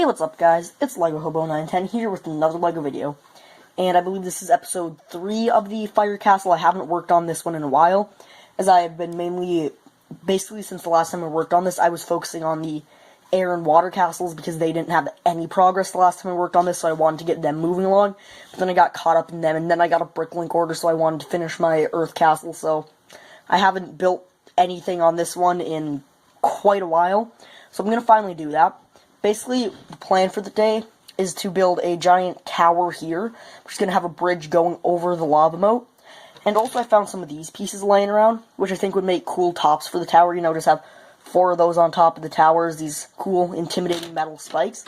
Hey, what's up guys? It's Lego Hobo 910 here with another Lego video. And I believe this is episode 3 of the Fire Castle. I haven't worked on this one in a while, as I have been basically since the last time I worked on this, I was focusing on the air and water castles because they didn't have any progress the last time I worked on this, so I wanted to get them moving along. But then I got caught up in them, and then I got a bricklink order, so I wanted to finish my earth castle, so I haven't built anything on this one in quite a while. So I'm going to finally do that. Basically, the plan for the day is to build a giant tower here, which is going to have a bridge going over the lava moat. And also I found some of these pieces laying around, which I think would make cool tops for the tower. You know, just have 4 of those on top of the towers, these cool, intimidating metal spikes.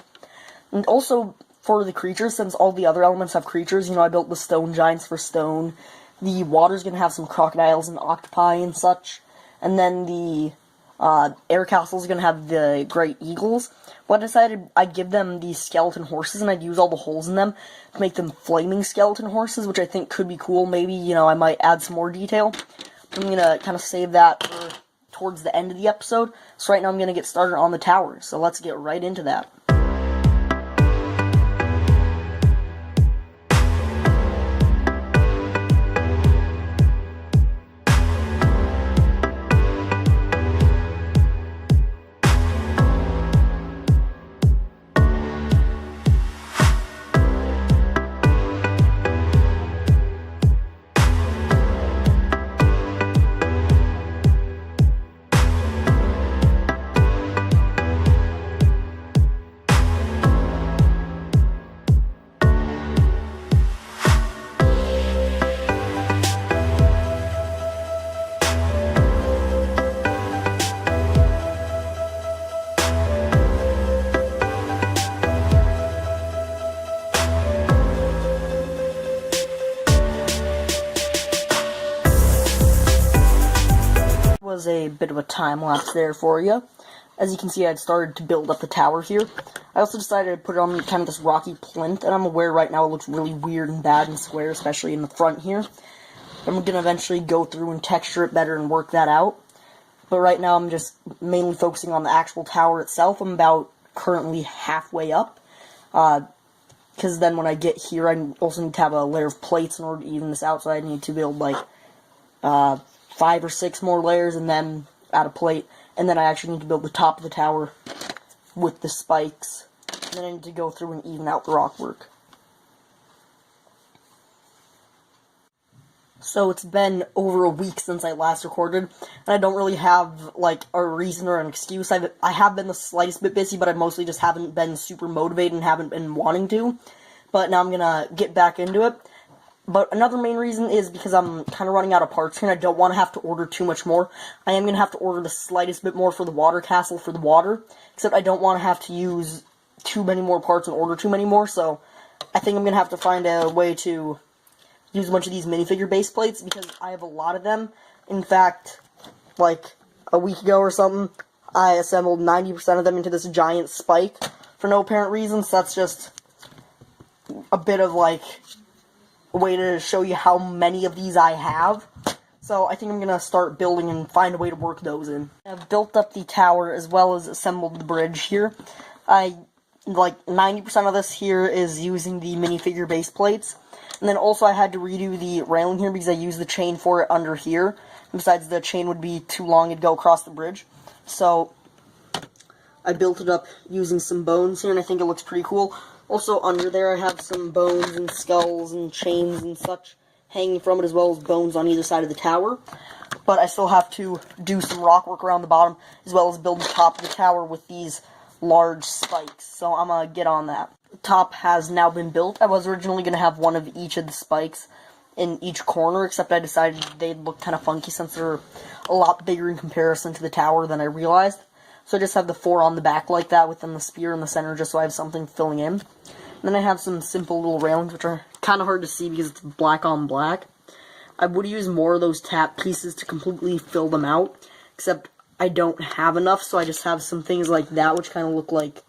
And also, for the creatures, since all the other elements have creatures, you know, I built the stone giants for stone. The water's going to have some crocodiles and octopi and such. And then the air castle is going to have the great eagles. But I decided I'd give them these skeleton horses, and I'd use all the holes in them to make them flaming skeleton horses, which I think could be cool. Maybe, you know, I might add some more detail. I'm going to kind of save that for towards the end of the episode. So right now I'm going to get started on the tower. So let's get right into that. Was a bit of a time lapse there for you. As you can see, I had started to build up the tower here. I also decided to put it on kind of this rocky plinth, and I'm aware right now it looks really weird and bad and square, especially in the front here. I'm going to eventually go through and texture it better and work that out. But right now I'm just mainly focusing on the actual tower itself. I'm about currently halfway up. Because then when I get here, I also need to have a layer of plates in order to even this out, so I need to build like 5 or 6 more layers and then add a plate, and then I actually need to build the top of the tower with the spikes, and then I need to go through and even out the rock work. So it's been over a week since I last recorded, and I don't really have like a reason or an excuse. I have been the slightest bit busy, but I mostly just haven't been super motivated and haven't been wanting to, but now I'm gonna get back into it. But another main reason is because I'm kind of running out of parts here, and I don't want to have to order too much more. I am going to have to order the slightest bit more for the water castle for the water, except I don't want to have to use too many more parts and order too many more, so I think I'm going to have to find a way to use a bunch of these minifigure base plates, because I have a lot of them. In fact, like a week ago or something, I assembled 90% of them into this giant spike for no apparent reason, so that's just a bit of like a way to show you how many of these I have. So I think I'm going to start building and find a way to work those in. I've built up the tower as well as assembled the bridge here. Like 90% of this here is using the minifigure base plates. And then also I had to redo the railing here because I used the chain for it under here. And besides, the chain would be too long, it'd go across the bridge. So I built it up using some bones here, and I think it looks pretty cool. Also, under there I have some bones and skulls and chains and such hanging from it, as well as bones on either side of the tower. But I still have to do some rock work around the bottom, as well as build the top of the tower with these large spikes. So I'm going to get on that. The top has now been built. I was originally going to have one of each of the spikes in each corner, except I decided they'd look kind of funky since they're a lot bigger in comparison to the tower than I realized. So I just have the 4 on the back like that, within the spear in the center, just so I have something filling in. And then I have some simple little railings, which are kind of hard to see because it's black on black. I would use more of those tap pieces to completely fill them out, except I don't have enough, so I just have some things like that, which kind of look like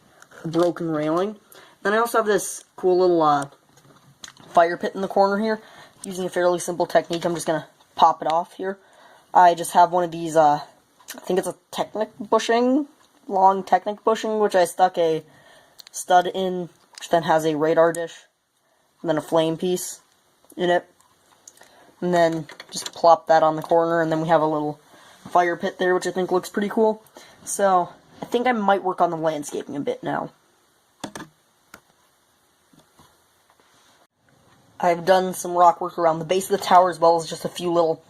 a broken railing. Then I also have this cool little fire pit in the corner here. Using a fairly simple technique, I'm just going to pop it off here. I just have one of these, I think it's a long Technic bushing, which I stuck a stud in, which then has a radar dish, and then a flame piece in it. And then just plop that on the corner, and then we have a little fire pit there, which I think looks pretty cool. So, I think I might work on the landscaping a bit now. I've done some rock work around the base of the tower, as well as just a few little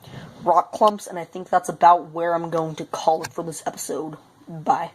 rock clumps, and I think that's about where I'm going to call it for this episode. Bye.